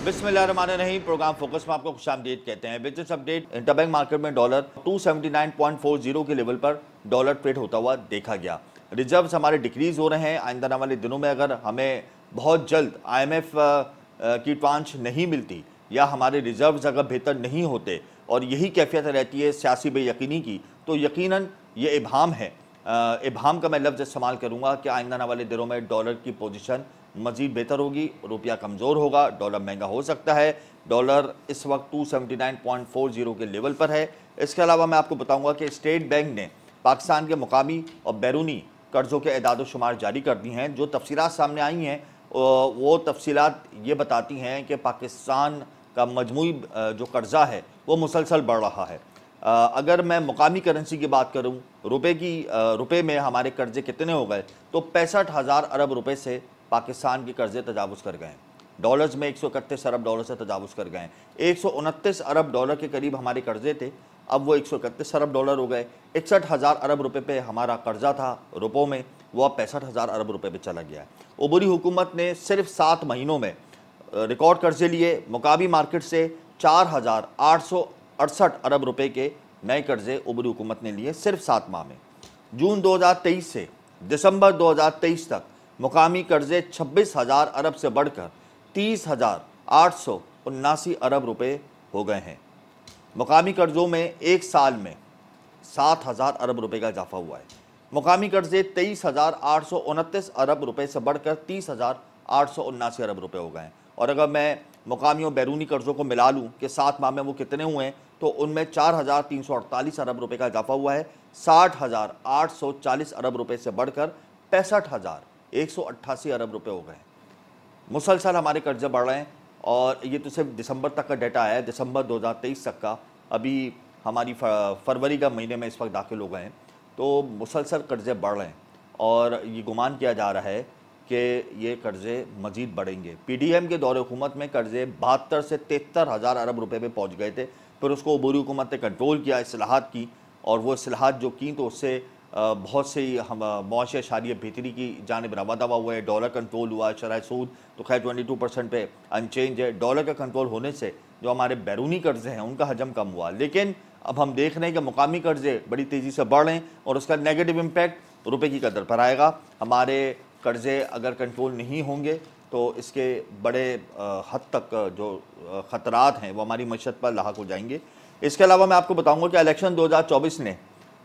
बिस्मिल्लाहिर्रहमानिर्रहीम। Programme focus में आपको खुशामदीद कहते हैं। Business update. इंटरबैंक मार्केट में डॉलर 279.40 के लेवल पर डॉलर ट्रेड होता हुआ देखा गया। रिजर्व्स हमारे डिक्रीज हो रहे हैं। आइंदा आने वाले दिनों में अगर हमें बहुत जल्द IMF की ट्रांच नहीं मिलती या हमारे रिजर्व्स अगर बेहतर नहीं होते और यही कैफियत रहती है सियासी बेयकीनी की, तो यकीनन ये इबाम है। इबाम का मैं लफ्ज़ इस्तेमाल करूँगा कि आइंदा आने वाले दिनों में डॉलर की पोजीशन मज़ीद बेहतर होगी, रुपया कमज़ोर होगा, डॉलर महंगा हो सकता है। डॉलर इस वक्त 279.40 के लेवल पर है। इसके अलावा मैं आपको बताऊंगा कि स्टेट बैंक ने पाकिस्तान के मुकामी और बैरूनी कर्ज़ों के एदाद शुमार जारी कर दी हैं। जो तफसीलात सामने आई हैं वो तफसीलात ये बताती हैं कि पाकिस्तान का मजमूई जो कर्ज़ा है वो मुसलसल बढ़ रहा है। अगर मैं मुकामी करेंसी की बात करूं, रुपए में हमारे कर्जे कितने हो गए, तो 65,000 अरब रुपए से पाकिस्तान के कर्जे तजावुज़ कर गए हैं। डॉलर्स में 131 अरब डॉलर से तजावुज़ कर गए हैं। 129 अरब डॉलर के करीब हमारे कर्जे थे, अब वो 131 अरब डॉलर हो गए। 61,000 अरब रुपए पे हमारा कर्जा था रुपयों में, वो अब 65,000 अरब रुपए पे चला गया है। उबरी हुकूमत ने सिर्फ 7 महीनों में रिकॉर्ड कर्जे लिए। मुकामी मार्केट से 4,868 अरब रुपए के नए कर्जे उबरी हुकूमत ने लिए सिर्फ 7 माह में। जून 2023 से दिसंबर 2023 तक मुकामी कर्जे 26,000 अरब से बढ़कर 30,879 अरब रुपए हो गए हैं। मुकामी कर्जों में एक साल में 7,000 अरब रुपए का इजाफा हुआ है। मुकामी कर्जे 23,829 अरब रुपए से बढ़कर 30,879 अरब रुपए हो गए हैं। और अगर मैं मुकामी और बैरूनी कर्जों को मिला लूँ कि 7 माह में वो कितने हुए हैं, तो उनमें 4,348 अरब रुपए का इजाफा हुआ है। 60,840 अरब रुपए से बढ़कर 65,188 अरब रुपए हो गए हैं। मुसलसल हमारे कर्जे बढ़ रहे हैं और ये तो सिर्फ दिसंबर तक का डाटा है, दिसंबर 2023 तक का। अभी हमारी फरवरी का महीने में इस वक्त दाखिल हो गए हैं, तो मुसलसल कर्जे बढ़ रहे हैं और ये गुमान किया जा रहा है कि ये कर्जे मज़ीद बढ़ेंगे। PDM के दौरे हुकूमत में कर्जे 72 से 73,000 अरब रुपए पे पहुँच गए थे, फिर उसको उबूरी हुकूमत ने कंट्रोल किया, इस्लाहात की, और वो इस्लाहात जो की तो उससे बहुत सी हम मुआशी अशारिया बेहतरी की जानिब रवा दवा हुए। डॉलर कंट्रोल हुआ, शरह सूद तो खैर 22% पे अनचेंज है। डॉलर का कंट्रोल होने से जो हमारे बैरूनी कर्जे हैं उनका हजम कम हुआ, लेकिन अब हम देख रहे हैं कि मुकामी कर्जे बड़ी तेज़ी से बढ़ रहे हैं और उसका नेगेटिव इम्पैक्ट रुपये की कदर पर आएगा। हमारे कर्जे अगर कंट्रोल नहीं होंगे तो इसके बड़े हद तक जो ख़तरात हैं वो हमारी मईशत पर लाहक हो जाएंगे। इसके अलावा मैं आपको बताऊंगा कि इलेक्शन 2024 ने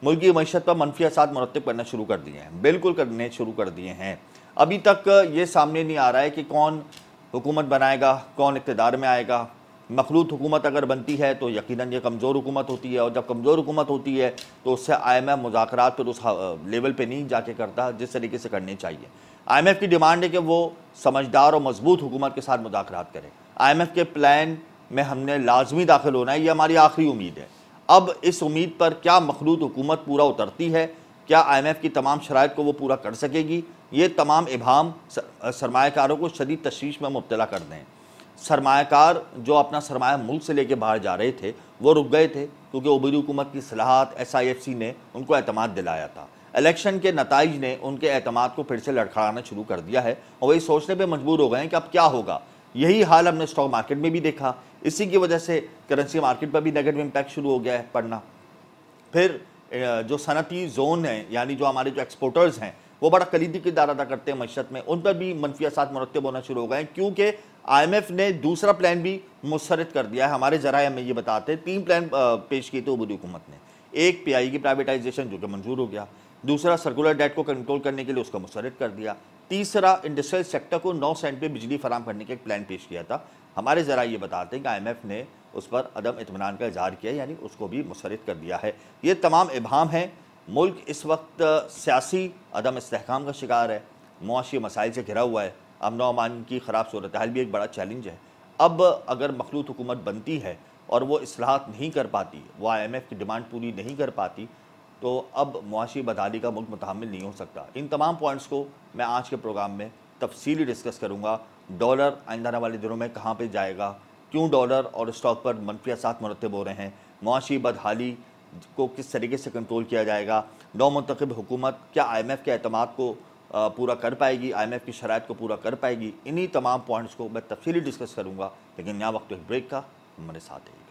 मुल्क की मईशत पर मनफी असरात मुरत्तब करना शुरू कर दिए हैं, बिल्कुल करने शुरू कर दिए हैं। अभी तक ये सामने नहीं आ रहा है कि कौन हुकूमत बनाएगा, कौन इक़्तिदार में आएगा। मखलूत हुकूमत अगर बनती है तो यकीनन ये कमज़ोर हुकूमत होती है, और जब कमज़ोर हुकूमत होती है तो उससे IMF मुज़ाकरात फिर उस लेवल पे नहीं जाके करता जिस तरीके से करने चाहिए। IMF की डिमांड है कि वो समझदार और मजबूत हुकूमत के साथ मुज़ाकरात करे। IMF के प्लान में हमने लाजमी दाखिल होना है, ये हमारी आखिरी उम्मीद है। अब इस उम्मीद पर क्या मखलूत हुकूमत पूरा उतरती है, क्या IMF की तमाम शराइत को वो पूरा कर सकेगी, ये तमाम इबाम सरमायाकारों को शदीद तशवीश में मुब्तला कर दें। सरमायाकार जो अपना सरमाया मुल्क से लेके बाहर जा रहे थे वो रुक गए थे क्योंकि उबरी हुकूमत की सलाहत SIFC ने उनको एतमाद दिलाया था। इलेक्शन के नताइज ने उनके एतमाद को फिर से लड़खड़ाना शुरू कर दिया है और वही सोचने पर मजबूर हो गए हैं कि अब क्या होगा। यही हाल हमने स्टॉक मार्केट में भी देखा। इसी की वजह से करेंसी मार्केट पर भी नेगेटिव इम्पैक्ट शुरू हो गया है पड़ना। फिर जो सनती जोन है, यानी जो हमारे जो एक्सपोर्टर्स हैं वो बड़ा कलीदी किरदार अदा करते हैं मईशत में, उन पर भी मनफी असरात मुरत्तब होना शुरू हो गए हैं क्योंकि IMF ने दूसरा प्लान भी मुस्तरद कर दिया है। हमारे ज़राए हमें ये बताते हैं 3 प्लान पेश किए थे उबरी हुकूमत ने। एक PI की प्राइवेटाइजेशन जो कि मंजूर हो गया, दूसरा सर्कुलर डेट को कंट्रोल करने के लिए उसका मुस्तरद कर दिया, तीसरा इंडस्ट्रियल सेक्टर को 9 सेंट पे बिजली फराम करने का एक प्लान पेश किया था। हमारे ज़राए ये बताते हैं कि IMF ने उस पर अदम इत्मीनान का इजहार किया, यानी उसको भी मुस्तरद कर दिया है। ये तमाम इबाम हैं। मुल्क इस वक्त सियासी अदम इस्तेहकाम का शिकार है, मुआशी मसाइल से घिरा हुआ है, अमन व अमान की ख़राब सूरत हाल भी एक बड़ा चैलेंज है। अब अगर मखलूत हुकूमत बनती है और वो इस्लाहात नहीं कर पाती, वो IMF की डिमांड पूरी नहीं कर पाती, तो अब मुआशी बदहाली का मुल्क मुतहम्मिल नहीं हो सकता। इन तमाम पॉइंट्स को मैं आज के प्रोग्राम में तफसीली डिस्कस करूँगा। डॉलर आइंदा आने वाले दिनों में कहाँ पर जाएगा, क्यों डॉलर और स्टॉक पर मनफी असरात मुरत्तब हो रहे हैं, मुआशी बदहाली को किस तरीके से कंट्रोल किया जाएगा, नौ मुंतखब हुकूमत क्या IMF के एतमाद को पूरा कर पाएगी, IMF की शराइत को पूरा कर पाएगी। इन्हीं तमाम पॉइंट्स को मैं तफसीली डिस्कस करूँगा, लेकिन यहाँ वक्त एक ब्रेक का, हमारे साथ रहिएगा।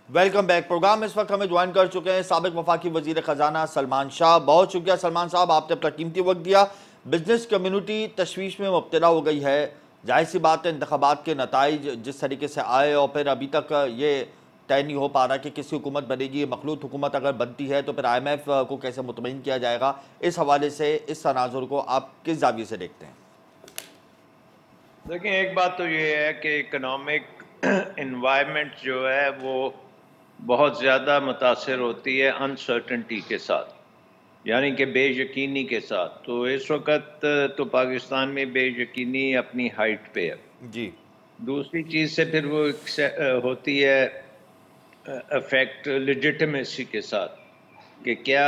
Welcome back. प्रोग्राम इस वक्त हमें ज्वाइन कर चुके हैं साबिक वफाकी वजीर खजाना सलमान शाह। बहुत शुक्रिया सलमान साहब, आपने अपना कीमती वक्त दिया। बिजनेस कम्युनिटी तशवीश में मुब्तला हो गई है। जाहिर सी बात है, इंतखाबात के नताइज जिस तरीके से आए और फिर अभी तक ये तय नहीं हो पा रहा कि किसी हुकूमत बनेगी। मखलूत हुकूमत अगर बनती है तो फिर IMF को कैसे मुतमईन किया जाएगा। इस हवाले से इस तनाजुर को आप किस जाविये से देखते हैं? देखिए, एक बात तो ये है कि इकोनॉमिक इन्वायरमेंट जो है वो बहुत ज़्यादा मुतासर होती है अनसर्टनटी के साथ, यानी कि बेयकीनी के साथ। तो इस वक्त तो पाकिस्तान में बेयकीनी अपनी हाइट पे है जी। दूसरी चीज़ से फिर वो होती है अफेक्ट लेजिटिमेसी के साथ, कि क्या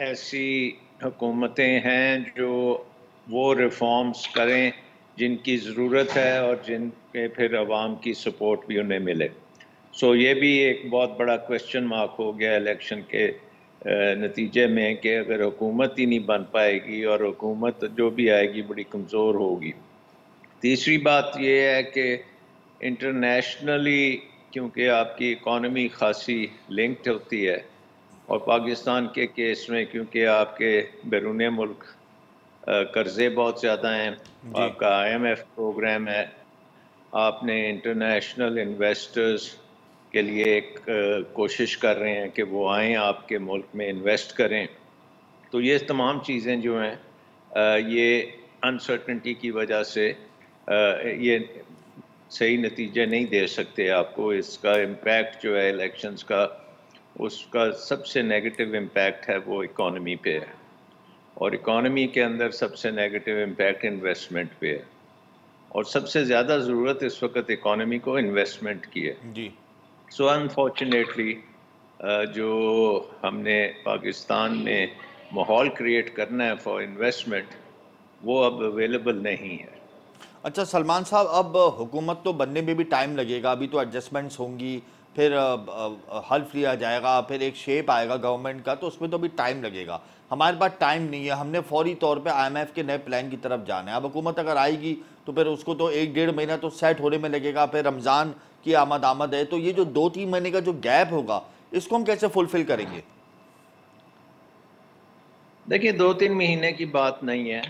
ऐसी हुकूमतें हैं जो वो रिफॉर्म्स करें जिनकी ज़रूरत है और जिनके फिर अवाम की सपोर्ट भी उन्हें मिले। सो ये भी एक बहुत बड़ा क्वेश्चन मार्क हो गया इलेक्शन के नतीजे में, कि अगर हुकूमत ही नहीं बन पाएगी और हुकूमत जो भी आएगी बड़ी कमज़ोर होगी। तीसरी बात ये है कि इंटरनेशनली क्योंकि आपकी इकॉनमी खासी लिंक्ड होती है, और पाकिस्तान के केस में क्योंकि आपके बैरून मुल्क कर्ज़े बहुत ज़्यादा हैं, आपका IMF प्रोग्राम है, आपने इंटरनेशनल इन्वेस्टर्स के लिए एक कोशिश कर रहे हैं कि वो आएँ आपके मुल्क में इन्वेस्ट करें। तो ये तमाम चीज़ें जो हैं ये अनसर्टनटी की वजह से ये सही नतीजे नहीं दे सकते आपको। इसका इम्पैक्ट जो है इलेक्शंस का, उसका सबसे नेगेटिव इम्पैक्ट है वो इकॉनमी पे है, और इकॉनमी के अंदर सबसे नेगेटिव इम्पैक्ट इन्वेस्टमेंट पे है, और सबसे ज़्यादा ज़रूरत इस वक्त इकॉनमी को इन्वेस्टमेंट की है जी। सो अनफॉर्चुनेटली जो हमने पाकिस्तान में माहौल क्रिएट करना है फॉर इन्वेस्टमेंट, वो अब अवेलेबल नहीं है। अच्छा सलमान साहब, अब हुकूमत तो बनने में भी टाइम लगेगा, अभी तो एडजस्टमेंट्स होंगी, फिर हल्फ लिया जाएगा, फिर एक शेप आएगा गवर्नमेंट का, तो उसमें तो भी टाइम लगेगा। हमारे पास टाइम नहीं है, हमने फौरी तौर पे IMF के नए प्लान की तरफ जाना है। अब हुकूमत अगर आएगी तो फिर उसको तो 1-1.5 महीना तो सेट होने में लगेगा, फिर रमज़ान की आमद है, तो ये जो 2-3 महीने का जो गैप होगा इसको हम कैसे फुलफिल करेंगे? देखिए, 2-3 महीने की बात नहीं है,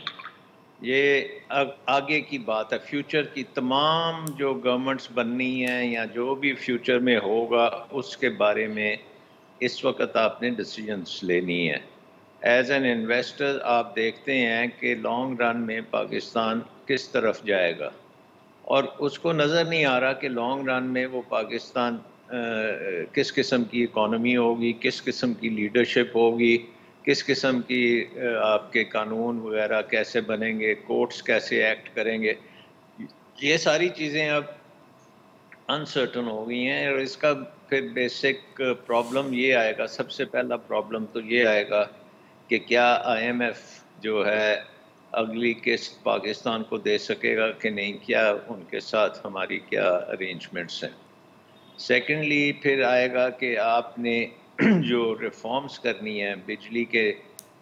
ये आगे की बात है। फ्यूचर की तमाम जो गवर्नमेंट्स बननी हैं या जो भी फ्यूचर में होगा उसके बारे में इस वक्त आपने डिसीजंस लेनी है। एज एन इन्वेस्टर आप देखते हैं कि लॉन्ग रन में पाकिस्तान किस तरफ जाएगा, और उसको नज़र नहीं आ रहा कि लॉन्ग रन में वो पाकिस्तान किस किस्म की इकॉनमी होगी, किस किस्म की लीडरशिप होगी, किस किस्म की आपके कानून वगैरह कैसे बनेंगे, कोर्ट्स कैसे एक्ट करेंगे। ये सारी चीज़ें अब अनसर्टन हो गई हैं, और इसका फिर बेसिक प्रॉब्लम ये आएगा, सबसे पहला प्रॉब्लम तो ये आएगा कि क्या IMF जो है अगली किस्त पाकिस्तान को दे सकेगा कि नहीं, क्या उनके साथ हमारी क्या अरेंजमेंट्स हैं। सेकेंडली फिर आएगा कि आपने जो रिफॉर्म्स करनी है बिजली के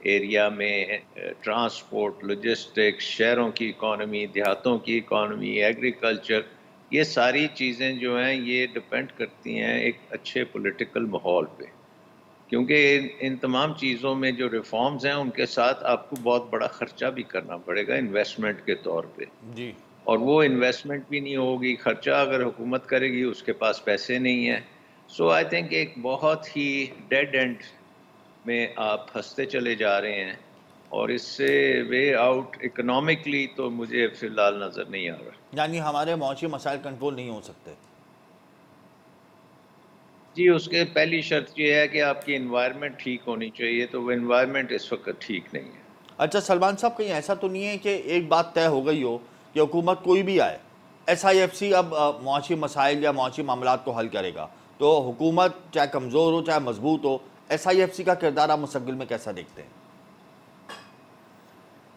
एरिया में, ट्रांसपोर्ट, लॉजिस्टिक्स, शहरों की इकॉनमी, देहातों की इकॉनमी, एग्रीकल्चर, ये सारी चीज़ें जो हैं ये डिपेंड करती हैं एक अच्छे पॉलिटिकल माहौल पे, क्योंकि इन तमाम चीज़ों में जो रिफॉर्म्स हैं उनके साथ आपको बहुत बड़ा ख़र्चा भी करना पड़ेगा इन्वेस्टमेंट के तौर पे जी, और वो इन्वेस्टमेंट भी नहीं होगी, ख़र्चा अगर हुकूमत करेगी उसके पास पैसे नहीं है। सो आई थिंक एक बहुत ही डेड एंड में आप फंसते चले जा रहे हैं, और इससे वे आउट इकोनॉमिकली तो मुझे फ़िलहाल नज़र नहीं आ रहा। यानी हमारे मौशी मसाइल कंट्रोल नहीं हो सकते? जी, उसके पहली शर्त ये है कि आपकी एनवायरनमेंट ठीक होनी चाहिए, तो वो एनवायरनमेंट इस वक्त ठीक नहीं है। अच्छा सलमान साहब, कहीं ऐसा तो नहीं है कि एक बात तय हो गई हो कि हुकूमत कोई भी आए, SIFC अब मौशी मसाइल या मौशी मामलात को हल करेगा, तो हुकूमत चाहे कमज़ोर हो चाहे मजबूत हो, SIFC का किरदार आप मुस्तक़बिल में कैसा देखते हैं?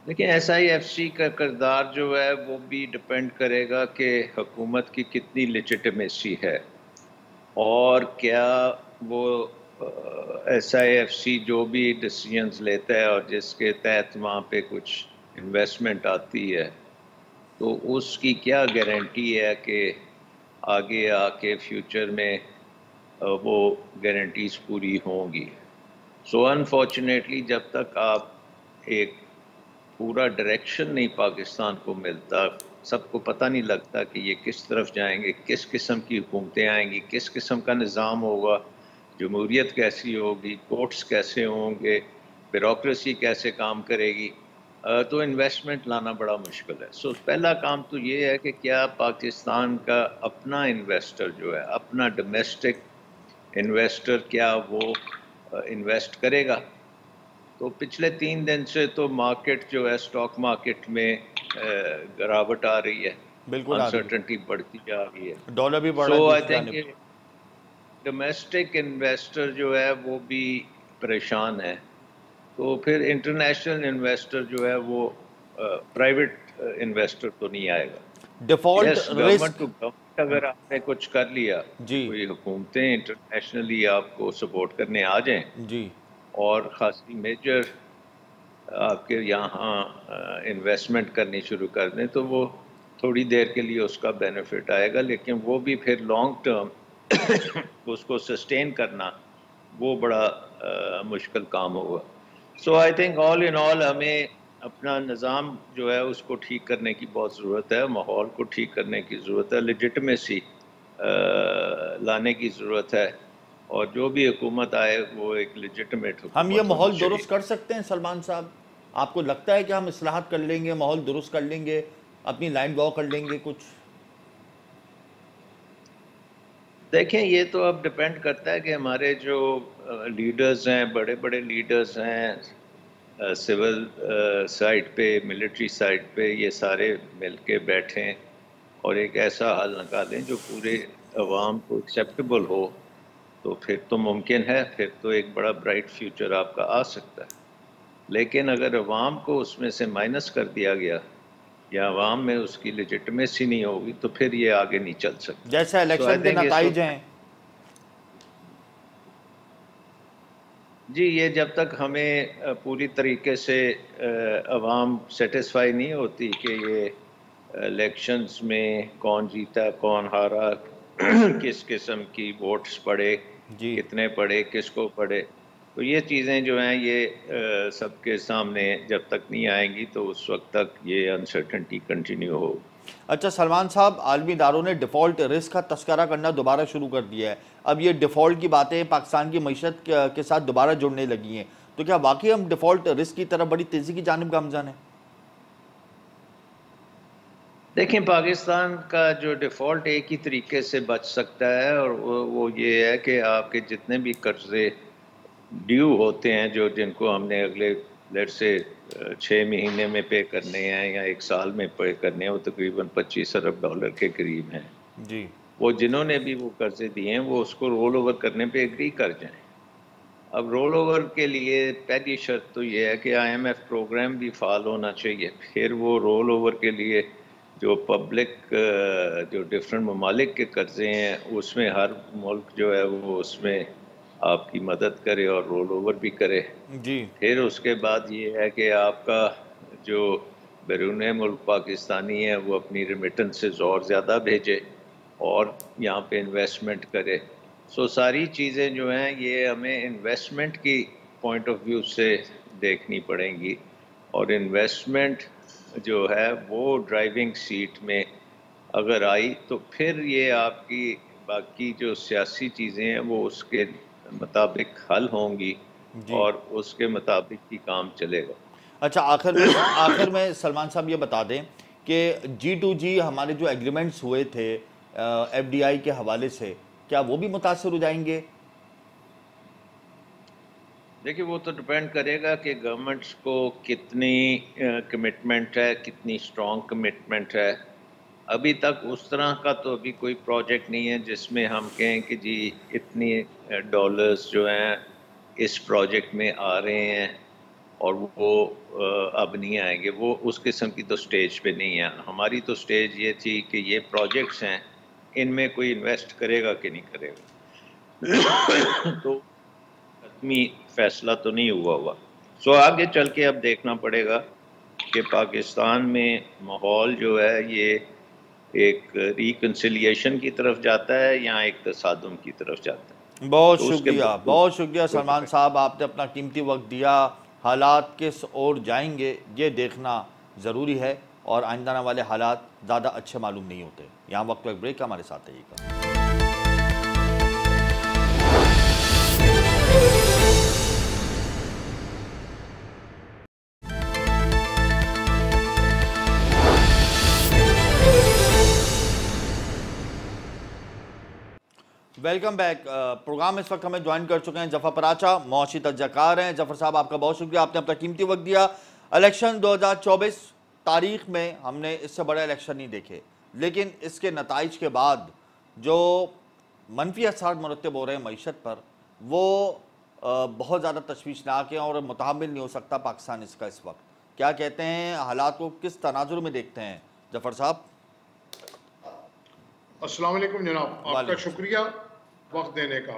देखिए SIFC का किरदार जो है वो भी डिपेंड करेगा कि हुकूमत की कितनी लेजिटिमेसी है, और क्या वो SIFC जो भी डिसीजंस लेता है और जिसके तहत वहाँ पे कुछ इन्वेस्टमेंट आती है, तो उसकी क्या गारंटी है कि आगे आके फ्यूचर में वो गारंटीज पूरी होंगी। सो अनफॉर्चुनेटली जब तक आप एक पूरा डायरेक्शन नहीं पाकिस्तान को मिलता, सबको पता नहीं लगता कि ये किस तरफ जाएंगे, किस किस्म की हुकूमतें आएंगी, किस किस्म का निज़ाम होगा, जमहूरियत कैसी होगी, कोर्ट्स कैसे होंगे, ब्यूरोक्रेसी कैसे काम करेगी, तो इन्वेस्टमेंट लाना बड़ा मुश्किल है। सो पहला काम तो ये है कि क्या पाकिस्तान का अपना इन्वेस्टर जो है, अपना डोमेस्टिक इन्वेस्टर, क्या वो इन्वेस्ट करेगा। तो पिछले 3 दिन से तो मार्केट जो है, स्टॉक मार्केट में गिरावट आ रही है, बिल्कुल आ रही अनसर्टेनिटी बढ़ती जा रही है। है, डॉलर भी बढ़ रहा सो है आई दूसरी थिंक जानिब। डोमेस्टिक इन्वेस्टर जो है वो भी परेशान है, तो फिर इंटरनेशनल इन्वेस्टर जो है वो प्राइवेट इन्वेस्टर तो नहीं आएगा। Default yes, government risk. To government अगर आपने कुछ कर लिया, जी। कोई हुकूमतें इंटरनेशनली आपको सपोर्ट करने आ जाएं जी। और खासी मेजर आपके यहाँ इन्वेस्टमेंट करनी शुरू कर दें, तो वो थोड़ी देर के लिए उसका बेनिफिट आएगा, लेकिन वो भी फिर लॉन्ग टर्म उसको सस्टेन करना वो बड़ा मुश्किल काम होगा। So I think all in all हमें अपना निज़ाम जो है उसको ठीक करने की बहुत ज़रूरत है, माहौल को ठीक करने की ज़रूरत है, लेजिटमेसी लाने की ज़रूरत है, और जो भी हुकूमत आए वो एक लेजिटमेट हम ये हुकूमत होनी माहौल चाहिए। दुरुस्त कर सकते हैं सलमान साहब? आपको लगता है कि हम इस्लाहत कर लेंगे, माहौल दुरुस्त कर लेंगे, अपनी लाइन ड्रॉ कर लेंगे कुछ? देखें, ये तो अब डिपेंड करता है कि हमारे जो लीडर्स हैं, बड़े बड़े लीडर्स हैं, सिविल साइड पे, मिलिट्री साइड पे, ये सारे मिल के बैठें और एक ऐसा हल निकालें जो पूरे अवाम को एक्सेप्टेबल हो, तो फिर तो मुमकिन है, फिर तो एक बड़ा ब्राइट फ्यूचर आपका आ सकता है। लेकिन अगर अवाम को उसमें से माइनस कर दिया गया या अवाम में उसकी लेजिटिमेसी नहीं होगी, तो फिर ये आगे नहीं चल सकता। जैसे सो आई इलेक्शन के थिंक इस नताइज वक्त हैं। जी, ये जब तक हमें पूरी तरीके से अवाम सेटिस्फाई नहीं होती कि ये इलेक्शंस में कौन जीता कौन हारा, किस किस्म की वोट्स पड़े, जी। कितने पड़े, किसको पड़े, तो ये चीज़ें जो हैं ये सबके सामने जब तक नहीं आएंगी तो उस वक्त तक ये अनसर्टेनिटी कंटिन्यू हो। अच्छा सलमान साहब, आलमी इदारों ने डिफ़ॉल्ट रिस्क का तस्करा करना दोबारा शुरू कर दिया है। अब ये डिफ़ॉल्ट की बातें पाकिस्तान की मईशत के साथ दोबारा जुड़ने लगी हैं, तो क्या वाकई हम डिफ़ॉल्ट रिस्क की तरफ बड़ी तेज़ी की जानिब गामज़न है? देखें, पाकिस्तान का जो डिफ़ॉल्ट एक ही तरीके से बच सकता है, और वो ये है कि आपके जितने भी कर्जे ड्यू होते हैं, जो जिनको हमने अगले लेट से 6 महीने में पे करने हैं या 1 साल में पे करने हैं, वो तकरीबन $25 अरब के करीब हैं। जी। वो जिन्होंने भी वो कर्जे दिए हैं वो उसको रोल ओवर करने पे एग्री कर जाएं। अब रोल ओवर के लिए पहली शर्त तो ये है कि IMF प्रोग्राम भी फॉलो होना चाहिए। फिर वो रोल ओवर के लिए जो पब्लिक जो डिफरेंट ममालिक के कर्जे हैं उसमें हर मुल्क जो है वो उसमें आपकी मदद करे और रोल ओवर भी करे। जी। फिर उसके बाद ये है कि आपका जो बैरून मुल्क पाकिस्तानी है वो अपनी रेमिटेंसेस और ज़्यादा भेजे और यहाँ पे इन्वेस्टमेंट करे। सो सारी चीज़ें जो हैं ये हमें इन्वेस्टमेंट की पॉइंट ऑफ व्यू से देखनी पड़ेंगी, और इन्वेस्टमेंट जो है वो ड्राइविंग सीट में अगर आई तो फिर ये आपकी बाकी जो सियासी चीज़ें हैं वो उसके मुताबिक हल होंगी जी। और उसके मुताबिक ही काम चलेगा। अच्छा, आखिर में सलमान साहब ये बता दें कि G2G हमारे जो एग्रीमेंट्स हुए थे FDI के हवाले से, क्या वो भी मुतासर हो जाएंगे? देखिए, वो तो डिपेंड करेगा कि गवर्नमेंट्स को कितनी कमिटमेंट है, कितनी स्ट्रॉन्ग कमिटमेंट है। अभी तक उस तरह का तो अभी कोई प्रोजेक्ट नहीं है जिसमें हम कहें कि जी इतनी डॉलर्स जो हैं इस प्रोजेक्ट में आ रहे हैं, और वो अब नहीं आएंगे, वो उस किस्म की तो स्टेज पे नहीं है। हमारी तो स्टेज ये थी कि ये प्रोजेक्ट्स हैं, इनमें कोई इन्वेस्ट करेगा कि नहीं करेगा। तो हतमी फैसला तो नहीं हुआ। सो आगे चल के अब देखना पड़ेगा कि पाकिस्तान में माहौल जो है ये एक रिकन्सिलिएशन की तरफ जाता है या एक तसादुम की तरफ जाता है। तो उसके बहुत शुक्रिया सलमान साहब, आपने अपना कीमती वक्त दिया। हालात किस ओर जाएंगे ये देखना ज़रूरी है, और आइंदा आने वाले हालात ज़्यादा अच्छे मालूम नहीं होते। यहाँ वक्त एक ब्रेक का, हमारे साथ रहिएगा। Welcome back. प्रोग्राम इस वक्त हमें ज्वाइन कर चुके हैं जफ़र पराचा, मौशी तजकार हैं। जफ़र साहब, आपका बहुत शुक्रिया, आपने अपना कीमती वक्त दिया। इलेक्शन 2024 तारीख में हमने इससे बड़े इलेक्शन नहीं देखे, लेकिन इसके नताइज के बाद जो मनफी असर मुरतब हो रहे हैं मईशत पर, वो बहुत ज़्यादा तशवीशनाक है और मुतहम्मिल नहीं हो सकता पाकिस्तान इसका इस वक्त। क्या कहते हैं, हालात को किस तनाजुर में देखते हैं जफ़र साहब? अस्सलाम वालेकुम जनाब, आपका शुक्रिया वक्त देने का।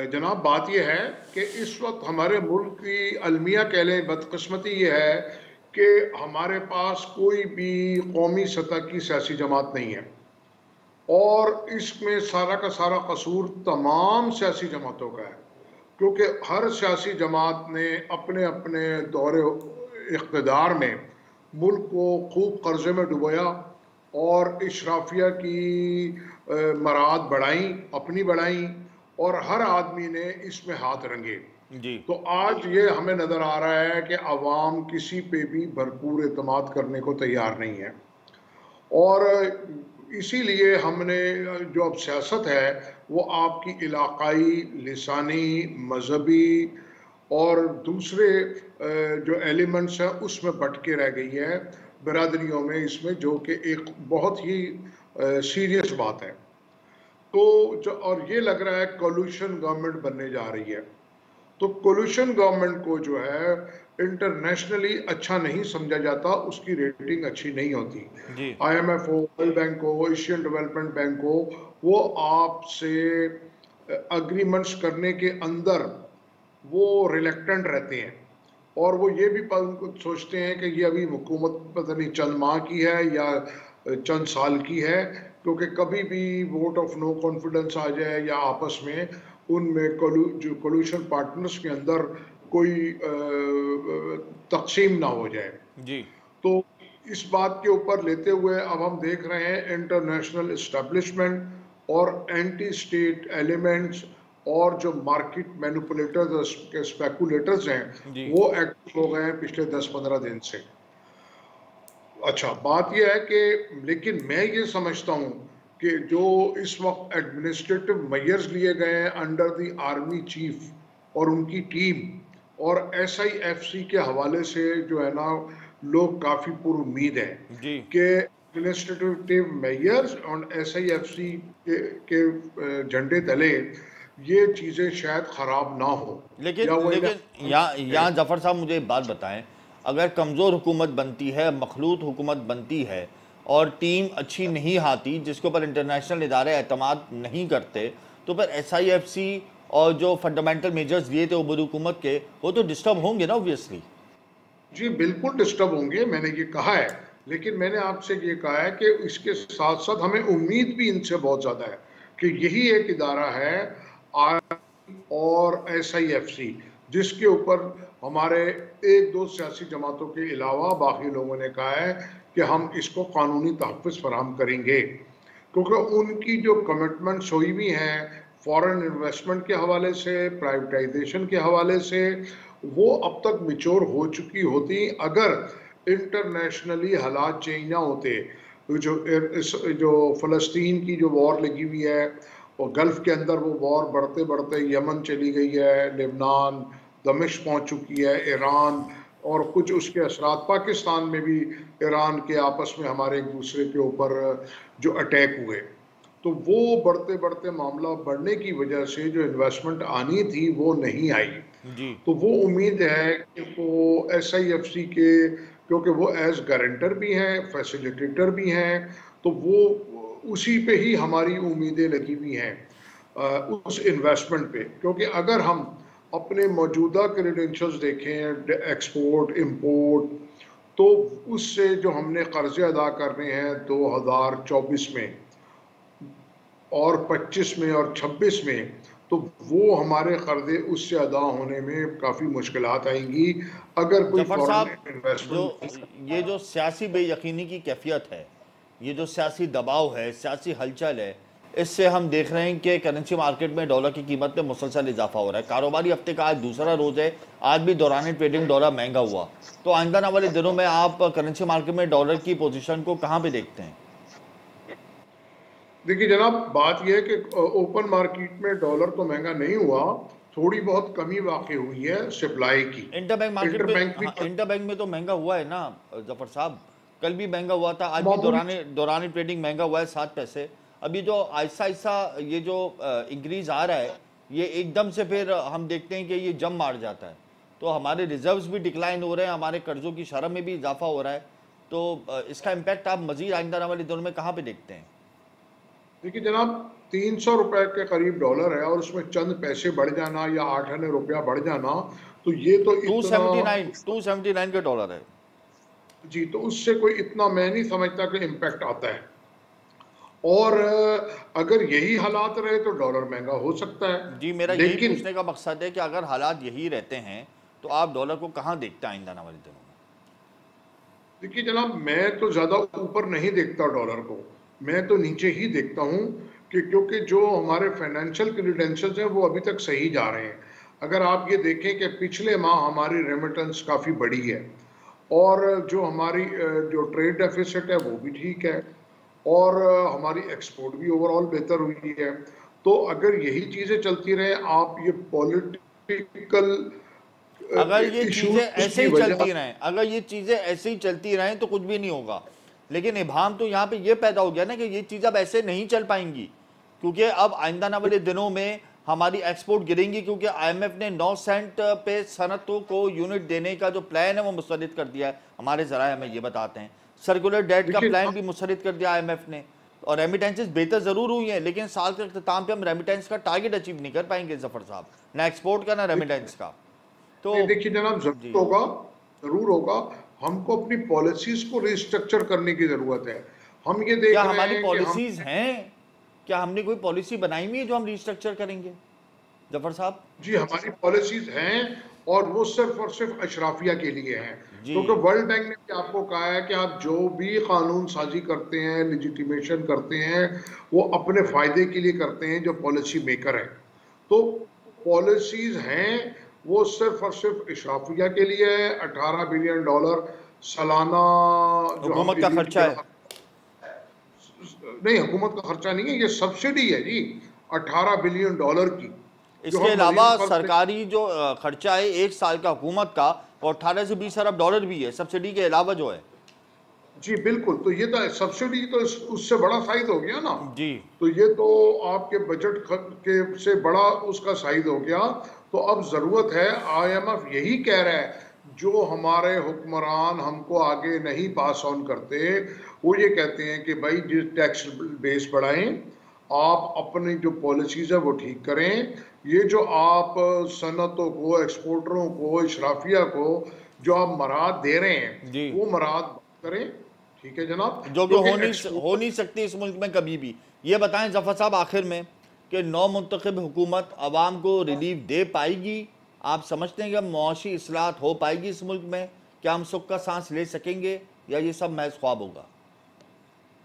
जनाब, बात यह है कि इस वक्त हमारे मुल्क की अलमिया कह लें बदकिस्मती ये है कि हमारे पास कोई भी कौमी सतह की सियासी जमात नहीं है, और इसमें सारा का सारा कसूर तमाम सियासी जमातों का है, क्योंकि हर सियासी जमात ने अपने अपने दौरे इक़्तिदार में मुल्क को खूब कर्जे में डुबोया और इशराफिया की मराद बढ़ाई, अपनी बढ़ाई, और हर आदमी ने इसमें हाथ रंगे जी। तो आज ये हमें नज़र आ रहा है कि अवाम किसी पे भी भरपूर एतमाद करने को तैयार नहीं है, और इसीलिए हमने जो अब सियासत है वो आपकी इलाकाई, लिसानी, मजहबी और दूसरे जो एलिमेंट्स हैं उसमें बट के रह गई है बिरादरियों में, इसमें जो कि एक बहुत ही सीरियस बात है। तो जो, और ये लग रहा है कोलिशन गवर्नमेंट बनने जा रही है, तो कोलिशन गवर्नमेंट को जो है इंटरनेशनली अच्छा नहीं समझा जाता, उसकी रेटिंग अच्छी नहीं होती। IMF हो, वर्ल्ड बैंक हो, एशियन डेवलपमेंट बैंक हो, वो आपसे अग्रीमेंट्स करने के अंदर वो रिलेक्टेंट रहते हैं, और वो ये भी सोचते हैं कि ये अभी हुकूमत पता नहीं चंद माह की है या चंद साल की है, क्योंकि कभी भी वोट ऑफ नो कॉन्फिडेंस आ जाए या आपस में उनमें जो कोलिशन पार्टनर्स के अंदर कोई तकसीम ना हो जाए जी। तो इस बात के ऊपर लेते हुए अब हम देख रहे हैं इंटरनेशनल इस्टेब्लिशमेंट और एंटी स्टेट एलिमेंट्स और जो मार्केट मैनिपुलेटर्स के स्पेकुलेटर्स हैं वो एक्टिव हो गए हैं पिछले 10-15 दिन से। अच्छा, बात यह है कि लेकिन मैं ये समझता हूँ कि जो इस वक्त एडमिनिस्ट्रेटिव मेजर्स लिए गए हैं अंडर द आर्मी चीफ और उनकी टीम और SIFC के हवाले से जो है ना, लोग काफ़ी पुरुम्मीद हैं कि एडमिनिस्ट्रेटिव मेजर्स और SIFC के झंडे तले ये चीज़ें शायद ख़राब ना हो। लेकिन यहाँ जफ़र साहब मुझे एक बात बताएं, अगर कमज़ोर हुकूमत बनती है, मखलूत हुकूमत बनती है और टीम अच्छी नहीं आती, जिसके ऊपर इंटरनेशनल इदारे एतमाद नहीं करते, तो फिर SIFC और जो फंडामेंटल मेजर्स दिए थे उबर हुकूमत के, वो तो डिस्टर्ब होंगे ना ऑब्वियसली। जी बिल्कुल डिस्टर्ब होंगे, मैंने ये कहा है, लेकिन मैंने आपसे ये कहा है कि इसके साथ साथ हमें उम्मीद भी इनसे बहुत ज़्यादा है कि यही एक इदारा है और SIFC जिसके ऊपर हमारे 1-2 सियासी जमातों के अलावा बाकी लोगों ने कहा है कि हम इसको कानूनी तहफ़्फ़ुज़ फराहम करेंगे, क्योंकि उनकी जो कमिटमेंट्स हुई हुई हैं फॉरेन इन्वेस्टमेंट के हवाले से, प्राइवेटाइजेशन के हवाले से, वो अब तक मैच्योर हो चुकी होती अगर इंटरनेशनली हालात चेंज ना होते। जो फ़लस्तीन की जो वॉर लगी हुई है और गल्फ़ के अंदर वो वॉर बढ़ते बढ़ते यमन चली गई है, लेबनान, दमिश्क पहुंच चुकी है, ईरान, और कुछ उसके असरात पाकिस्तान में भी ईरान के आपस में हमारे एक दूसरे के ऊपर जो अटैक हुए, तो वो बढ़ते बढ़ते मामला बढ़ने की वजह से जो इन्वेस्टमेंट आनी थी वो नहीं आई जी। तो वो उम्मीद है कि वो SIFC के, क्योंकि वो एज गारंटर भी हैं, फैसिलिटेटर भी हैं, तो वो उसी पे ही हमारी उम्मीदें लगी हुई हैं, उस इन्वेस्टमेंट पे। क्योंकि अगर हम अपने मौजूदा क्रेडेंशियल्स देखें, एक्सपोर्ट इंपोर्ट, तो उससे जो हमने कर्जे अदा करने हैं 2024 में और 25 में और 26 में, तो वो हमारे कर्जे उससे अदा होने में काफ़ी मुश्किलात आएंगी अगर कोई जफर फॉरेन साहब, जो इन्वेस्टमेंट। ये जो सियासी बेयकीनी की कैफियत है, ये जो सियासी दबाव है, सियासी हलचल है, इससे हम देख रहे हैं कि करेंसी मार्केट में डॉलर की कीमत में मुसलसल इजाफा हो रहा है। कारोबारी हफ्ते का आज दूसरा रोज है, आज भी दौरान ट्रेडिंग डॉलर महंगा हुआ। तो आइंदा आने वाले दिनों में आप करेंसी मार्केट में डॉलर की पोजीशन को कहाँ पे देखते हैं? देखिए जनाब, बात यह है कि ओपन मार्केट में डॉलर तो महंगा नहीं हुआ, थोड़ी बहुत कमी वाक़ई हुई है सप्लाई की। इंटरबैंक मार्केट पे, इंटरबैंक भी हाँ, इंटरबैंक में तो महंगा हुआ है ना जफर साहब, कल भी महंगा हुआ था, आज भी मामूली। दौरान ट्रेडिंग महंगा हुआ है 7 पैसे। अभी जो आहिस्ता आहिस्ता ये जो इंक्रीज आ रहा है, ये एकदम से फिर हम देखते हैं कि ये जम मार जाता है, तो हमारे रिजर्व्स भी डिक्लाइन हो रहे हैं, हमारे कर्जों की शरह में भी इजाफा हो रहा है। तो इसका इम्पैक्ट आप मजीद आइंदा आने वाले दिनों में कहाँ पे देखते हैं? देखिए जनाब, 300 रुपए के करीब डॉलर है और उसमें चंद पैसे बढ़ जाना या 8 आने रुपया बढ़ जाना, तो ये तो इतना 279 के डॉलर है। जी, तो उससे कोई इतना मैं नहीं समझता कि इम्पैक्ट आता है। और अगर यही हालात रहे तो डॉलर महंगा हो सकता है, जी, मेरा यही लेकिन पूछने का मकसद है कि अगर हालात यही रहते हैं तो आप डॉलर को कहाँ देखते हैं आइंदा आने वाले दिनों में? देखिए जनाब, मैं तो ज़्यादा ऊपर नहीं देखता डॉलर को, मैं तो नीचे ही देखता हूँ, कि क्योंकि जो हमारे फाइनेंशियल क्रेडेंशियल्स हैं वो अभी तक सही जा रहे हैं। अगर आप ये देखें कि पिछले माह हमारी रेमिटेंस काफ़ी बढ़ी है, और जो हमारी जो ट्रेड डेफिसिट है वो भी ठीक है, और हमारी एक्सपोर्ट भी ओवरऑल बेहतर हुई है। तो अगर यही चीज़ें चलती रहे, आप ये पॉलिटिकल अगर ये चीज़ें इश्यूज ऐसे की ही वजह। चलती रहें, अगर ये चीज़ें ऐसे ही चलती रहें तो कुछ भी नहीं होगा। लेकिन इबाम तो यहाँ पे ये पैदा हो गया ना कि ये चीज़ अब ऐसे नहीं चल पाएंगी, क्योंकि अब आइंदा आने वाले दिनों में हमारी एक्सपोर्ट गिरेंगी, क्योंकि IMF ने 9 सेंट पे सनतों को यूनिट देने का जो प्लान है वो मुस्तरद कर दिया है। हमारे ज़राए हमें ये बताते हैं, सर्कुलर डेट का देखिए प्लान भी मुस्तरद कर दिया IMF ने। और रेमिटेंसेज बेहतर ज़रूर हुई हैं, लेकिन साल के अख्ताम पे हम रेमिटेंस का टारगेट अचीव नहीं कर पाएंगे जफर साहब, ना एक्सपोर्ट का ना रेमिटेंस का। तो नहीं, देखिए जनाब, जी, जरूर होगा, हमको अपनी पॉलिसीज को रिस्ट्रक्चर करने की जरूरत है। हम ये देख क्या रहे हमारी हैं कि हम पॉलिसीज हैं? क्या हमने कोई पॉलिसी बनाई हुई है जो हम रिस्ट्रक्चर करेंगे जफर साहब? जी, हमारी पॉलिसीज हैं, और वो सिर्फ और सिर्फ अशराफिया के लिए हैं। जी, क्योंकि वर्ल्ड बैंक ने भी आपको कहा है कि आप जो भी कानून साजी करते हैं, लेजिटिमेशन करते हैं, वो अपने फायदे के लिए करते हैं जो पॉलिसी मेकर हैं। तो पॉलिसीज हैं, वो सिर्फ और सिर्फ इशराफिया के लिए है। $18 बिलियन सालाना जो हम हुकूमत का elite खर्चा के, है। नहीं, हुकूमत का खर्चा नहीं है, ये सब्सिडी है जी, $18 बिलियन की, जो इसके हम अलावा मरीज पर। सरकारी जो खर्चा है 1 साल का हुकूमत का, वो 18 से 20 अरब डॉलर भी है, सब्सिडी के अलावा जो है। जी बिल्कुल, तो ये तो सब्सिडी तो उससे बड़ा साइज हो गया ना। जी, तो ये तो आपके बजट के से बड़ा उसका साइज हो गया। तो अब जरूरत है, IMF यही कह रहा है, जो हमारे हुक्मरान हमको आगे नहीं पास ऑन करते, वो ये कहते हैं कि भाई जिस टैक्स बेस बढ़ाएं, आप अपनी जो पॉलिसीज है वो ठीक करें। ये जो आप सनतों को, एक्सपोर्टरों को, इशराफिया को जो आप मराद दे रहे हैं, जी, वो मराद करें। ठीक है जनाब, जो कि क्योंकि हो नहीं सकती इस मुल्क में कभी भी। ये बताएं जफर साहब आखिर में कि नौ मुंतखब हुकूमत आवाम को रिलीफ दे पाएगी? आप समझते हैं कि मुआशी इस्लाहत हो पाएगी इस मुल्क में? क्या हम सुख का सांस ले सकेंगे, या ये सब महज ख्वाब होगा?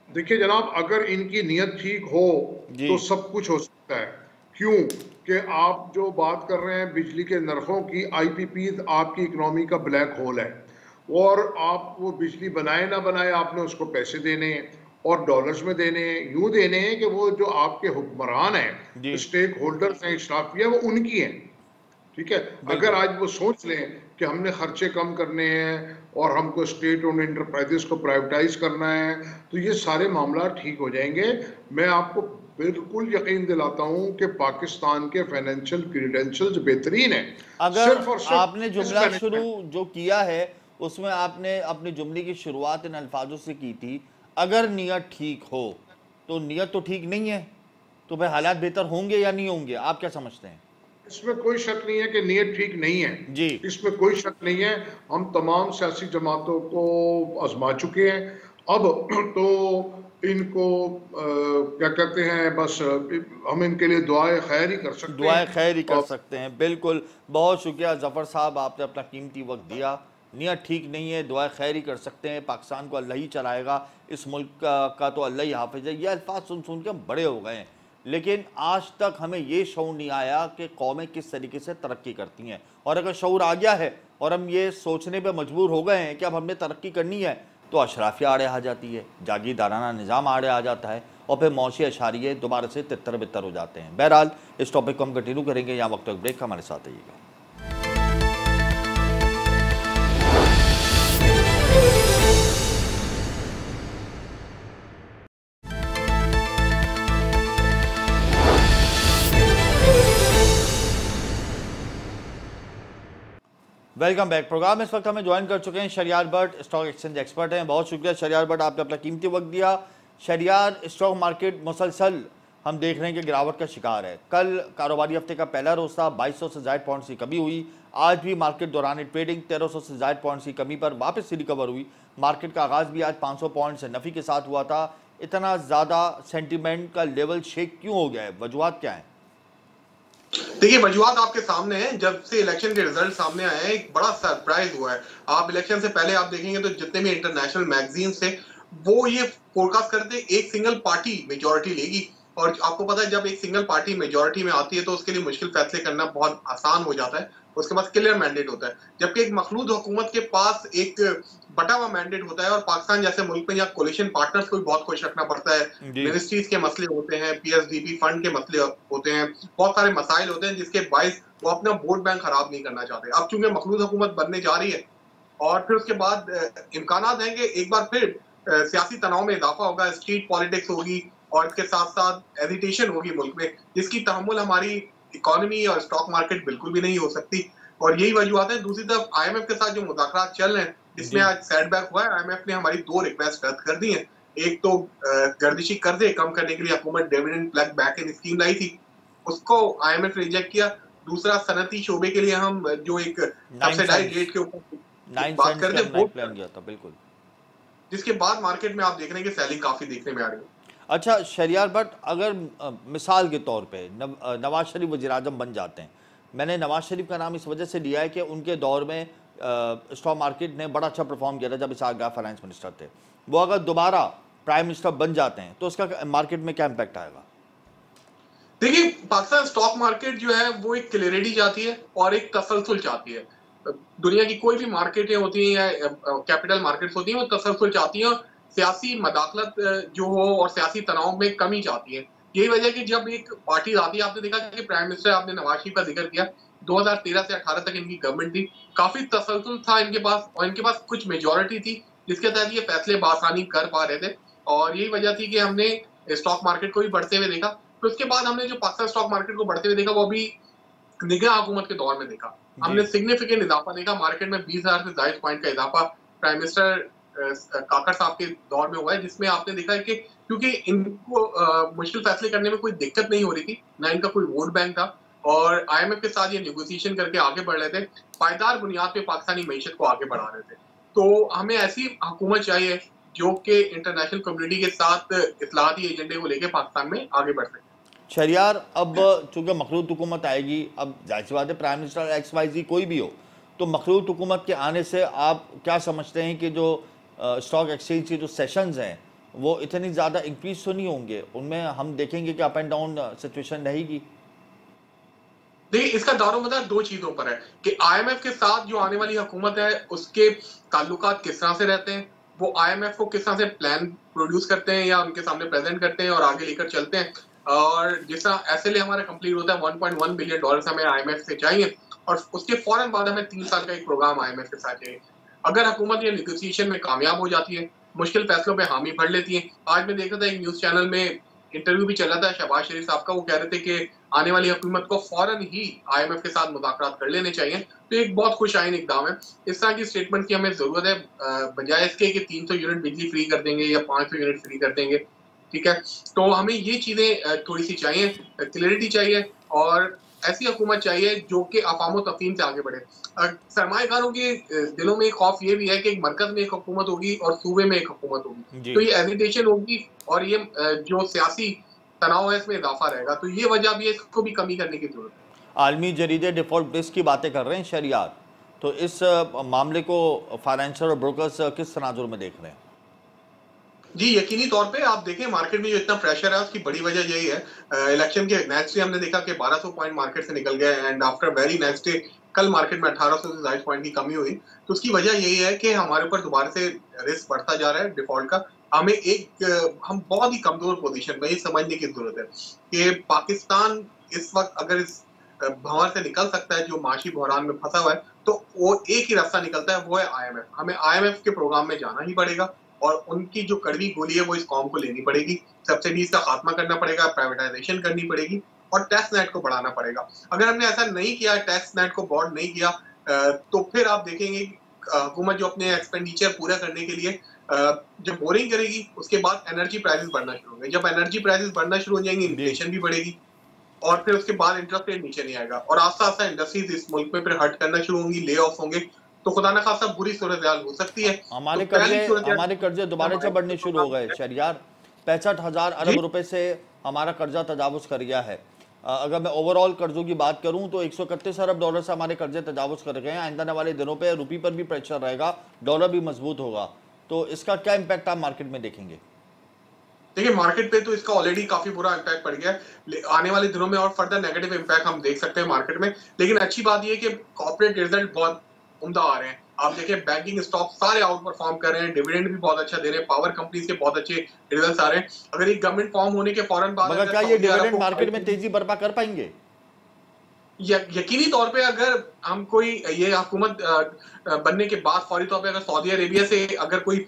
देखिए जनाब, अगर इनकी नीयत ठीक हो जी, तो सब कुछ हो सकता है। क्यों कि आप जो बात कर रहे हैं बिजली के नरखों की, IPPs आपकी इकोनॉमी का ब्लैक होल है, और आप वो बिजली बनाए ना बनाए, आपने उसको पैसे देने हैं, और डॉलर्स में देने हैं। यूं देने हैं कि वो जो आपके हुक्मरान हैं, जी, स्टेक होल्डर्स हैं, इशराफिया, वो उनकी हैं। ठीक है, अगर बिल्कुल। आज वो सोच लें कि हमने खर्चे कम करने हैं और हमको स्टेट ओन्ड इंटरप्राइजेस को प्राइवेटाइज करना है, तो ये सारे मामला ठीक हो जाएंगे। मैं आपको बिल्कुल यकीन दिलाता हूं कि पाकिस्तान के फाइनेंशियल क्रीडेंशियल्स बेहतरीन है। अगर सिर्फ और सिर्फ आपने जुमला शुरू मिसमैनेजमेंट। जो किया है उसमें आपने अपनी जुमले की शुरुआत इन अल्फाजों से की थी, अगर नीयत ठीक हो, तो नीयत तो ठीक नहीं है, तो भाई हालात बेहतर होंगे या नहीं होंगे, आप क्या समझते हैं? इसमें कोई शक नहीं है कि नीयत ठीक नहीं है, जी। इसमें कोई शक नहीं है। हम तमाम सियासी जमातों को आजमा चुके हैं। अब तो इनको क्या कहते हैं, बस हम इनके लिए दुआए खैर ही कर सकते दुआएं हैं। खैर ही कर और सकते हैं, बिल्कुल। बहुत शुक्रिया ज़फ़र साहब, आपने अपना कीमती वक्त दिया। नीयत ठीक नहीं है, दुआएं खैर ही कर सकते हैं, पाकिस्तान को अल्लाह ही चलाएगा, इस मुल्क का तो अल्लाह ही हाफिज़ है। ये अल्फाज सुन सुन के हम बड़े हो गए हैं, लेकिन आज तक हमें ये शऊर नहीं आया कि कौमें किस तरीके से तरक्की करती हैं। और अगर शऊर आ गया है और हम ये सोचने पर मजबूर हो गए हैं कि अब हमने तरक्की करनी है, तो अशराफिया आड़े आ जाती है, जागीरदाराना निज़ाम आड़े आ जाता है, और फिर मौशी अशारिये दोबारा से तितर बितर हो जाते हैं। बहरहाल इस टॉपिक को हम कंटिन्यू करेंगे, यहाँ वक्त ब्रेक, हमारे साथ आइएगा। Welcome back. प्रोग्राम इस वक्त हमें ज्वाइन कर चुके हैं Shahriyar Butt, stock exchange expert हैं। बहुत शुक्रिया शहरियार बट, आपने अपना कीमती वक्त दिया। शहरियार, स्टॉक मार्केट मुसलसल हम देख रहे हैं कि गिरावट का शिकार है। कल कारोबारी हफ्ते का पहला रोज था, 2200 से ज़ायद पॉइंट्स की कमी हुई। आज भी मार्केट दौरान ट्रेडिंग 1300 से ज़ायद पॉइंट्स की कमी पर वापस से रिकवर हुई। मार्केट का आगाज़ भी आज 500 पॉइंट से नफ़ी के साथ हुआ था। इतना ज़्यादा सेंटिमेंट का लेवल शेक क्यों हो गया है, वजूहत क्या है? देखिए, वजूहत आपके सामने है। जब से इलेक्शन के रिजल्ट सामने आए हैं, एक बड़ा सरप्राइज हुआ है। आप इलेक्शन से पहले आप देखेंगे तो जितने भी इंटरनेशनल मैगजीन्स थे वो ये फोरकास्ट करते एक सिंगल पार्टी मेजॉरिटी लेगी। और आपको पता है जब एक सिंगल पार्टी मेजॉरिटी में आती है तो उसके लिए मुश्किल फैसले करना बहुत आसान हो जाता है, उसके पास क्लियर मैंडेट होता है। जबकि एक मखलूद हुकूमत के पास एक बटा हुआ मैंडेट होता है, और पाकिस्तान जैसे मुल्क में यहाँ कोलिशन पार्टनर्स को भी बहुत खुश रखना पड़ता है। मिनिस्ट्रीज के मसले होते हैं, पीएसडीपी फंड के मसले होते हैं, बहुत सारे मसाइल होते हैं जिसके बाइस वो अपना वोट बैंक खराब नहीं करना चाहते। अब चूंकि मखलूद हुकूमत बनने जा रही है और फिर उसके बाद इम्कानात हैं कि एक बार फिर सियासी तनाव में इजाफा होगा, स्ट्रीट पॉलिटिक्स होगी और इसके साथ साथ एजिटेशन होगी मुल्क में, जिसकी तहम्मुल हमारी इकोनॉमी और स्टॉक मार्केट बिल्कुल भी नहीं हो सकती। और यही वजूहत है। दूसरी तरफ आईएमएफ के साथ जो मुज़ाकरात चल रहे हैं, जिसमें आज सेटबैक हुआ है, आईएमएफ ने हमारी 2 रिक्वेस्ट रद्द कर दी हैं। एक तो गर्दिशी कर्जे कम करने के लिए हुकूमत dividend plug back in scheme लाई थी, उसको आईएमएफ ने रिजेक्ट किया। दूसरा सनती शोबे के लिए हम जो एक सब्सिडाइज्ड रेट के ऊपर बात कर रहे हैं, प्लान किया था, बिल्कुल, जिसके बाद मार्केट में आप देख रहे हैं कि सेलिंग काफी देखने में आ रही है। अच्छा शहरियार बट, अगर मिसाल के तौर पे नवाज शरीफ वज़ीर-ए-आज़म बन जाते हैं, मैंने नवाज शरीफ का नाम इस वजह से लिया है कि उनके दौर में स्टॉक मार्केट ने बड़ा अच्छा परफॉर्म किया था जब इसहाक डार फाइनेंस मिनिस्टर थे। वो अगर दोबारा प्राइम मिनिस्टर बन जाते हैं तो उसका मार्केट में क्या इम्पैक्ट आएगा? देखिए, पाकिस्तान स्टॉक मार्केट जो है वो एक क्लियरिटी चाहती है और एक तसलसल चाहती है। दुनिया की कोई भी मार्केटें होती हैं या कैपिटल मार्केट्स होती हैं, वो तसलसल चाहती हैं, सियासी मदाखलत जो हो और सियासी तनाव में कमी चाहती है। यही वजह कि जब एक पार्टी आती है, आपने देखा कि प्राइम मिनिस्टर, आपने नवाज शरीफ का जिक्र किया, 2013 से 18 तक इनकी गवर्नमेंट थी, काफी तसलसल था इनके पास और इनके पास कुछ मेजॉरिटी थी जिसके तहत ये फैसले बासानी कर पा रहे थे। और यही वजह थी कि हमने स्टॉक मार्केट को भी बढ़ते हुए देखा। तो उसके बाद हमने जो पाकिस्तान स्टॉक मार्केट को बढ़ते हुए देखा वो अभी निगरान हुकूमत के दौर में देखा। हमने सिग्निफिकेंट इजाफा देखा मार्केट में, 20,000 से ज़ायद पॉइंट का इजाफा प्राइम मिनिस्टर काकर साहब के दौर में हुआ है, जिसमें आपने देखा है कि क्योंकि इनको मुश्किल फैसले करने में कोई दिक्कत नहीं हो रही थी, ना इनका कोई वोट बैंक था, और आईएमएफ के साथ ये नेगोशिएशन करके आगे बढ़ रहे थे, पायदार बुनियाद पे पाकिस्तानी मईशत को आगे बढ़ा रहे थे। तो हमें ऐसी हुकूमत चाहिए जो कि इंटरनेशनल कम्युनिटी के साथ इस्लाहाती एजेंडे को लेकर पाकिस्तान में आगे बढ़ सके। शहरियार, अब चूंकि मखलूत हुकूमत आएगी, अब जाहिर सी बात है प्राइम मिनिस्टर XYZ कोई भी हो, तो मखलूत हुकूमत के आने से आप क्या समझते हैं कि जो स्टॉक एक्सचेंज के जो सेशंस हैं वो इतनी ज़्यादा इंक्रीज तो नहीं होंगे, उनमें हम देखेंगे कि अप एंड डाउन सिचुएशन रहेगी? देखिए, इसका दारोमदार 2 चीजों पर है कि आईएमएफ के साथ जो आने वाली हुकूमत है उसके ताल्लुकात किस तरह से रहते हैं, वो आईएमएफ को किस तरह से प्लान प्रोड्यूस करते हैं या उनके सामने प्रेजेंट करते हैं और आगे लेकर चलते हैं। और जिस तरह एसएलए हमारा कंप्लीट होता है, $1.1 बिलियन हमें आईएमएफ से चाहिए और उसके फौरन बाद हमें 3 साल का एक प्रोग्राम आईएमएफ के साथ चाहिए। अगर हुकूमत ये नेगोशिएशन में कामयाब हो जाती है, मुश्किल फैसलों पे हामी भर लेती है। आज मैं देख रहा था एक न्यूज चैनल में इंटरव्यू भी चला था शहबाज शरीफ साहब का, वो कह रहे थे कि आने वाली हुकूमत को फौरन ही IMF के साथ मुज़ाकरात कर लेने चाहिए। तो एक बहुत खुशाइन इकदाम है। इस तरह की स्टेटमेंट की हमें ज़रूरत है, बजाय इसके कि 300 यूनिट बिजली फ्री कर देंगे या 500 यूनिट फ्री कर देंगे, ठीक है? तो हमें ये चीज़ें थोड़ी-सी चाहिए, क्लैरिटी चाहिए और ऐसी हुकूमत चाहिए जो कि अफ़ाम व तफ़हीम से आगे बढ़े। सरमायाकारों के दिलों में एक खौफ ये भी है कि एक मरकज़ में एक हुकूमत होगी और सूबे में एक हुकूमत होगी। तो जी। ये हेजिटेशन होगी और ये जो सियासी तनाव है इसमें इज़ाफ़ा रहेगा। तो ये वजह भी है, इसको भी कमी करने की ज़रूरत है। आलमी जरीदे डिफ़ॉल्ट रिस्क की बातें कर रहे हैं शहरियार, तो इस मामले को फाइनेंशियल और ब्रोकर्स किस तनाजुर में देख रहे हैं? जी, यकीनी तौर पे आप देखें मार्केट में जो इतना प्रेशर है उसकी बड़ी वजह यही है। इलेक्शन के नेक्स्ट डे हमने देखा कि 1200 पॉइंट मार्केट से निकल गए and after very next day कल मार्केट में 1800 से ज़ायद पॉइंट की कमी हुई। तो उसकी वजह यही है कि हमारे ऊपर दोबारा से रिस्क बढ़ता जा रहा है डिफॉल्ट का। हम बहुत ही कमजोर पोजीशन में, ये समझने की जरूरत है कि पाकिस्तान इस वक्त अगर इस भंवर से निकल सकता है जो माशी बहरान में फंसा हुआ है, तो वो एक ही रास्ता निकलता है, वो है IMF। हमें IMF के प्रोग्राम में जाना ही पड़ेगा और उनकी जो कड़वी गोली है वो इस कौम को लेनी पड़ेगी। सब्सिडीज का खात्मा करना पड़ेगा, प्राइवेटाइजेशन करनी पड़ेगी और टैक्स नेट को बढ़ाना पड़ेगा। अगर हमने ऐसा नहीं किया, टैक्स नेट को बोर्ड नहीं किया, तो फिर आप देखेंगे हुकूमत जो अपने एक्सपेंडिचर पूरा करने के लिए जब बोरिंग करेगी, उसके बाद एनर्जी प्राइसेस बढ़ना शुरू होंगे। जब एनर्जी प्राइसेस बढ़ना शुरू हो जाएंगे, इन्फ्लेशन भी बढ़ेगी और फिर उसके बाद इंटरेस्ट रेट नीचे नहीं आएगा और आस्ता आस्ता इंडस्ट्रीज इस मुल्क में फिर हट करना शुरू होंगी, ले ऑफ होंगे। तो खुदा न खासा बुरी सूरत हाल हो सकती है। हमारे तो कर्जे दोबारा से बढ़ने शुरू हो गए शहरियार। 65,000 अरब रुपए से हमारा कर्जा तजावुज कर गया है। अगर मैं ओवरऑल कर्जों की बात करूं तो 131 अरब डॉलर से हमारे कर्जे तजावुज कर गए हैं। आइंदा आने वाले दिनों पे रुपये पर भी प्रेशर रहेगा, डॉलर भी मजबूत होगा, तो इसका क्या इम्पैक्ट आप मार्केट में देखेंगे? देखिए मार्केट पे तो इसका ऑलरेडी काफी बुरा इम्पैक्ट पड़ गया है। आने वाले दिनों में और फर्दर नेगेटिव इम्पैक्ट हम देख सकते हैं मार्केट में। लेकिन अच्छी बात यह है कि कॉर्पोरेट रिजल्ट बहुत उम्दा आ रहे हैं। आप देखिए बैंकिंग स्टॉक सारे आउट परफॉर्म कर रहे हैं, डिविडेंड भी बहुत अच्छा दे रहे हैं, पावर कंपनीज के बहुत अच्छे रिजल्ट्स आ रहे हैं। अगर एक गवर्नमेंट फॉर्म होने के फौरन बाद मगर क्या ये डिविडेंड मार्केट में तेजी बर्पा कर पाएंगे? यकीनी तौर पे अगर हम कोई ये हुकूमत बनने के बाद फौरी तौर पे अगर सऊदी अरेबिया से अगर कोई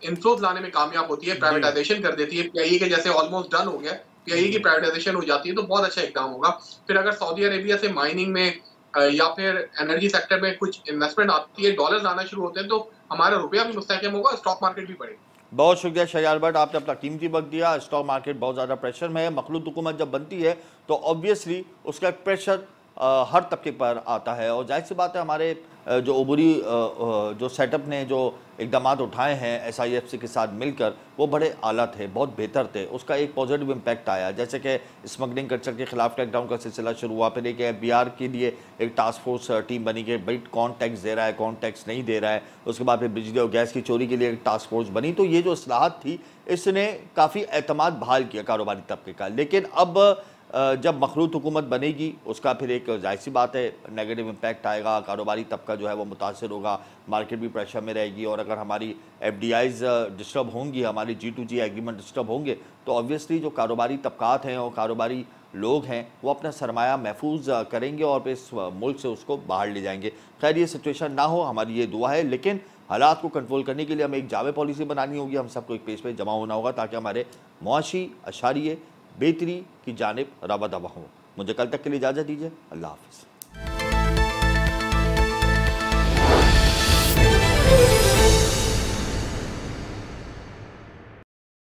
इन्फ्लोज लाने में कामयाब होती है, प्राइवेटाइजेशन कर देती है, PIA के जैसे ऑलमोस्ट डन हो गया, PIA की प्राइवेटाइजेशन हो जाती है, तो बहुत अच्छा इकदाम होगा। फिर अगर सऊदी अरेबिया से माइनिंग में या फिर एनर्जी सेक्टर में कुछ इन्वेस्टमेंट आती है, डॉलर्स आना शुरू होते हैं, तो हमारा रुपया भी मुस्तहकम होगा, स्टॉक मार्केट भी बढ़ेगा। बहुत शुक्रिया शहरियार भट्ट, आपने अपना कीमती वक्त दिया। स्टॉक मार्केट बहुत ज़्यादा प्रेशर में है। मखलूत हुकूमत जब बनती है तो ऑब्वियसली उसका एक प्रेशर हर तबके पर आता है और जाहिर सी बात है हमारे जो उबरी जो सेटअप ने जो इकदाम उठाए हैं SIFC के साथ मिलकर, वो बड़े आला थे, बहुत बेहतर थे। उसका एक पॉजिटिव इम्पैक्ट आया, जैसे कि स्मगलिंग कल्चर के खिलाफ क्रैकडाउन का सिलसिला शुरू हुआ। फिर एक FBR के लिए एक टास्क फोर्स टीम बनी कि भाई कौन टैक्स दे रहा है, कौन टैक्स नहीं दे रहा है। उसके बाद फिर बिजली और गैस की चोरी के लिए एक टास्क फोर्स बनी। तो ये जो इस्लाहत थी, इसने काफ़ी एतमाद बहाल किया कारोबारी तबके का। लेकिन अब जब मखलूत हुकूमत बनेगी, उसका फिर एक जाहिर सी बात है नेगेटिव इम्पैक्ट आएगा, कारोबारी तबका जो है वो मुतासर होगा, मार्केट भी प्रेशर में रहेगी। और अगर हमारी FDIs डिस्टर्ब होंगी, हमारी G2G एग्रीमेंट डिस्टर्ब होंगे, तो ऑब्वियसली जो कारोबारी तबकात हैं और कारोबारी लोग हैं वो अपना सरमाया महफूज करेंगे और फिर इस मुल्क से उसको बाहर ले जाएंगे। खैर ये सिचुएशन ना हो, हमारी ये दुआ है। लेकिन हालात को कंट्रोल करने के लिए हमें एक जावे पॉलिसी बनानी होगी, हम सबको एक पेज पे जमा होना होगा ताकि हमारे मुआशी अशारिये बेहतरी की जानिब रवा दवा हो। मुझे कल तक के लिए इजाज़त दीजिए। अल्लाह हाफ़िज़।